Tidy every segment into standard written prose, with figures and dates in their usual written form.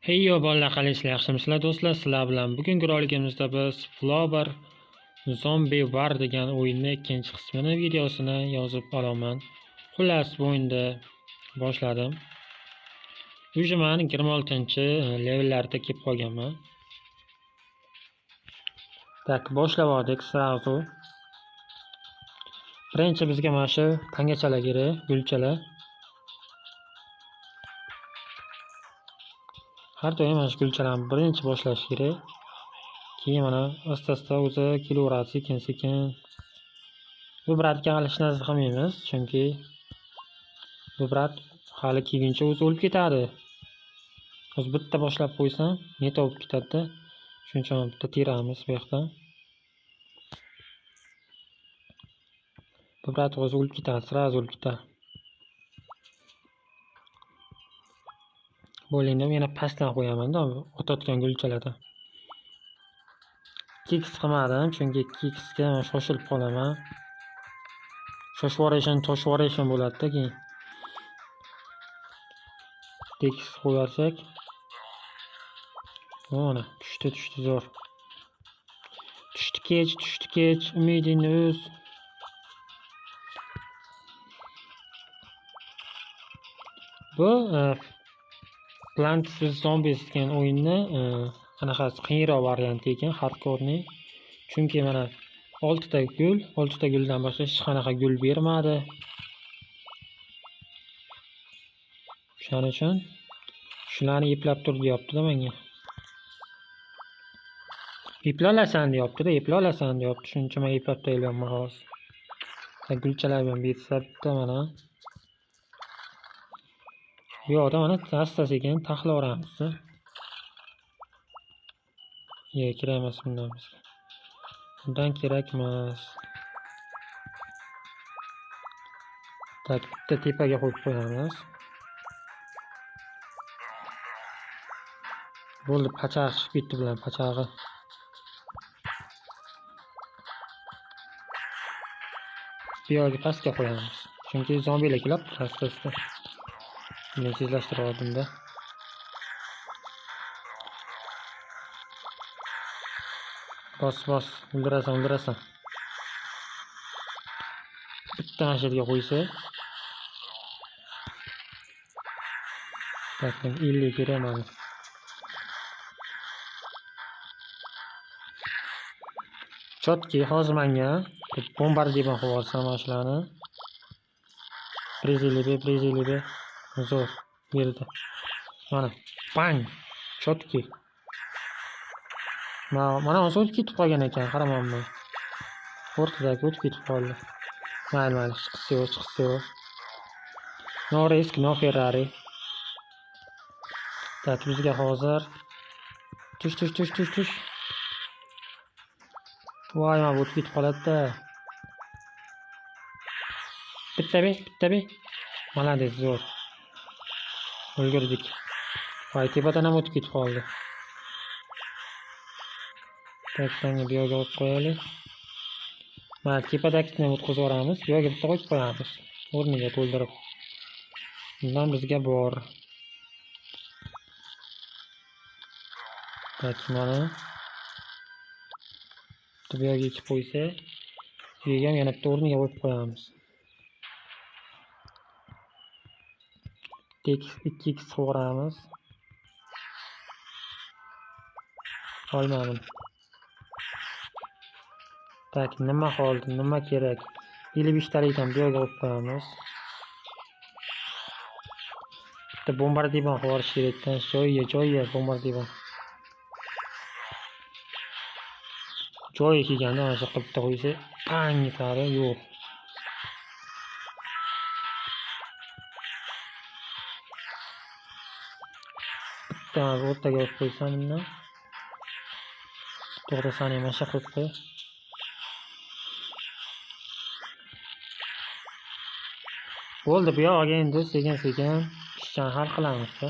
Hey yo bolalar, qalaysizlar, yaxshimisizlar do'stlar? Sizlar bilan bugungi roligimizda biz Flower Zombie War degan o'yinni ikkinchi qismini videosini yozib olaman. Xullas, bu o'yinda boshladim. Уже men 26-levellarda kelib qolganman. Tak, boshlab oldik sразу. Birinchi bizga mana shu tangachalar kerak, gulchalar. Har doim mana shu gulchalarni birinchi boshlash kerak. Keyin mana asta-asta o'zi kelaveradi sekin-sekin. Bu bratga hali hech narsa qilmaymiz, chunki bu brat hali kelguncha o'zi o'lib ketadi. O'zi bitta boshlab qo'ysam, net olib ketadi-da. Shuning uchun bitta teramiz bu yoqdan. Bu brat o'zi o'lib ketadi, sразу o'lib ketadi. Bo'lingda yana pastdan qo'yaman-da, otayotgan gulchalardan. Kiks qilmadim, chunki kiksga shoshilib qolaman. Toshib yuborishim bo'ladi-da keyin. Kiks qo'yarsak, mana tushdi zo'r. Tushdi kech, umidingni uz. Bu Plants vs Zombies degan o'yinni qanaqasi qiyinroq varianti ekan, hardcore. Chunki mana 6 ta guldan boshqa hech qanaqa gul bermadi. Shuning uchun shularni eplab tur deyapti-da menga. Eplolasan deyapti. Shuning uchun men eplab tayyorlayapman hozir. Gulchalar bilan bersa bitta mana. Bu yoqda mana asta-sekin taxlaveramiz. Kerak emas bundan bizga. Bundan kerak emas. Tak, bitta tepaga qo'yib qo'yamiz. Bo'ldi, pachaq chiqib ketdi bilan pachag'i. Bu yoqga pastga qo'yamiz. Chunki zombilar kelib asta-asta. Buni tezlashtirdim-da. Bos, o'ldirasan. Bitta mana shu yerga qo'ysa. Bakın 50 kerak mana. Chotki hozir menga bombardiban qilib olsam mana shularni. Prezili zo'r berdi. Mana bang, chotki. Mana o'zi ketib qolgan ekan, qaramanmi. O'rtadagi o'tib ketib qoldi. Mayli, chiqsa. No risk, no Ferrari. Tak, bizga hozir tush. Voy, mana o'tib ketib qoladi-da. Bitta be. Malades, zo'r. O'lgirdik. Voy, tepadan ham o'tib ketib qoldi. Takni bu yoqqa qo'yib qo'yaylik. Mana tepadagini o'tkazib yuboramiz. Bu yoqqa bitta qo'yib qo'yamiz. O'rniga to'ldirib. Bundan bizga bor. Tak, mana bu yoqqa ikki qo'ysa, bu yerga ham yana bitta o'rniga qo'yib qo'yamiz. 2x qo'yamiz. Olmadim. Tak, nima qoldi? Nima kerak? 55 talikdan bu yoqqa qo'yib qo'yamiz. Bitta bombardiban qilib yuborish kerak-da. Joyi bombardiban. Joyi kelganda mana shu qilib bitta qo'ysa, pang etadi. Yo'q. Bitta o'rtaga qo'yib qo'ysam bundan. To'g'risini ham mana shu qo'yib qo'y. Bo'ldi, bu yoqqa endi sekin-sekin ishchan hal qilamiz-da.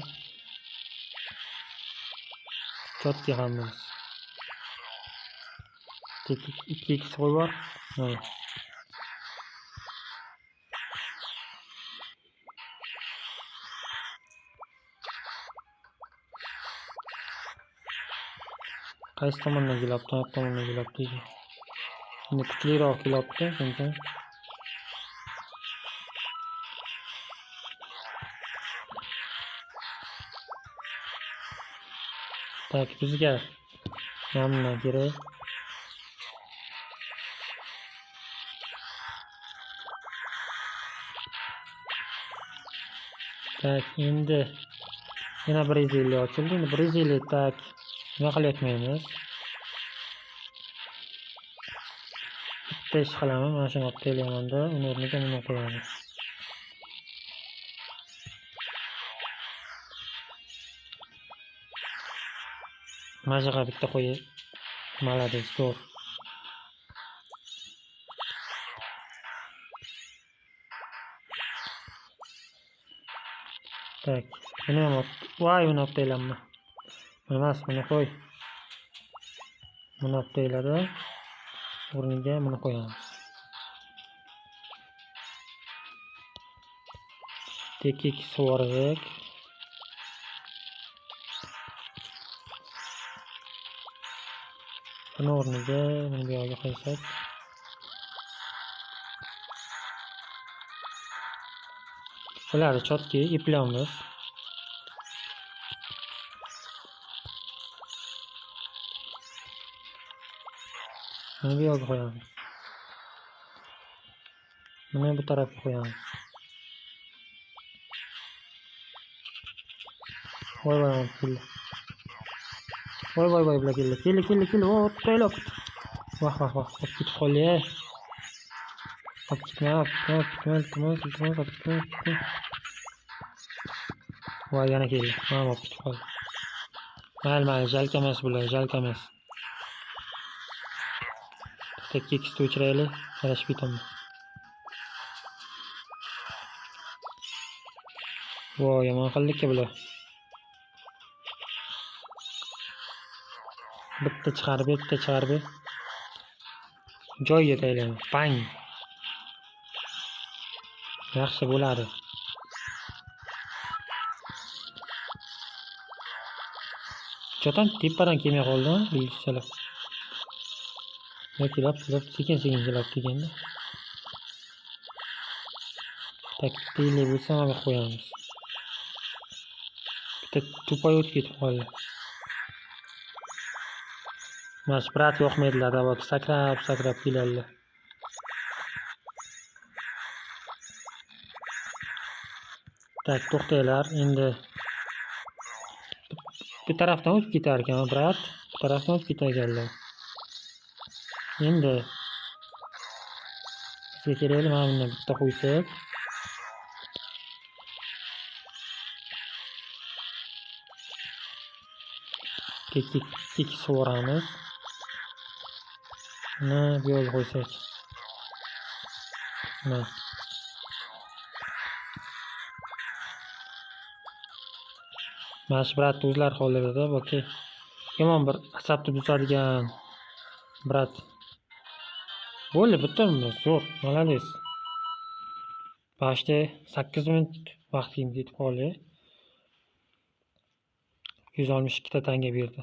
Chotki hammasi. 2x qo'yib bor. qaysi tomondan kelyapti? Oq tomondan kelyapti ekan. Endi kuchliroq kelyapti, shuncha. Tak, bizga namuna kerak. Tak, endi yana 150 ochildi. Endi 150 tak. Nima qilyapmiz? Bitta ish qilaman. Mana shuni olib kelaman-da, uni o'rniga buni qo'yamiz. Majaga bitta qo'yib. Malades, zo'r. Tak, buni ham voy, buni olib kelaman. Emas, buni qo'y. Buni olib keladi. O'rniga buni qo'yamiz. Tekik suvorek. Buni o'rniga buni bu yoqqa qo'ysak. Bularni chotki iplaymiz. Buni bu yoqqa qo'yamiz. Buni bu tarafga qo'yamiz. Voy voy keldi. Voy voy voy bular keldi. Keldi. O, to'ylab. Vah. Olib ketib qoldi. Olib ketma. Voy, yana keldi. Mana olib ketib qoldi. Mayli, jalkamas bular, jalkamas. Tekka ikkita o'chiraylik, yarashib ketaman. Voy, yomon qildik-ku bular. Bitta chiqarib. Joyiga taylaymiz. Bang. Yaxshi bo'ladi. Cho'tan tepadan kelmay qoldi, yulduzchalar. Kelib, sekin kelib kelganda. Tak, tiyli bo'lsa mana qo'yamiz. Bitta to'poy o'tib ketib qoldi. Mana brat yo'qmaydilar, davot sakrab keladilar. Tak, to'xtanglar, endi bu tarafdan o'tib ketar ekan, brat. Bu tarafdan o'tib ketaganlar. Endi bizga kerakli mana bundan bitta qo'ysak. Kek sug'uramiz. Buni bu yoqqa qo'ysak. Mana. Mana shu brat o'zlari qoldirdi-da, okey. Yomon bir asabni buzadigan brat. Bo'ldi, bittamiz, zo'r, malades. Başta 8 minut vaqtim ketib qoldi. 162 ta tanga berdi.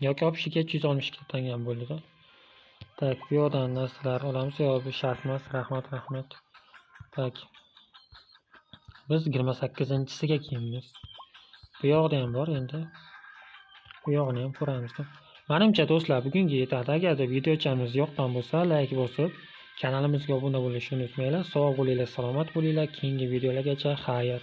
Yoki opshiga 162 ta tanga ham bo'ldi-da. Tak, bu yoqdan narsalar olamiz, yo bu shart emas, rahmat. Tak. Biz 28-siga kelamiz. Bu yoqda ham bor endi. Bu yoqni ham ko'ramiz. Menimcha do'stlar, bugunga yetadi. Agarda videochamiz yoqqan bo'lsa, like bosib, kanalimizga obuna bo'lishni unutmanglar. Sog' bo'linglar, salomat bo'linglar. Keyingi videolargacha xayr.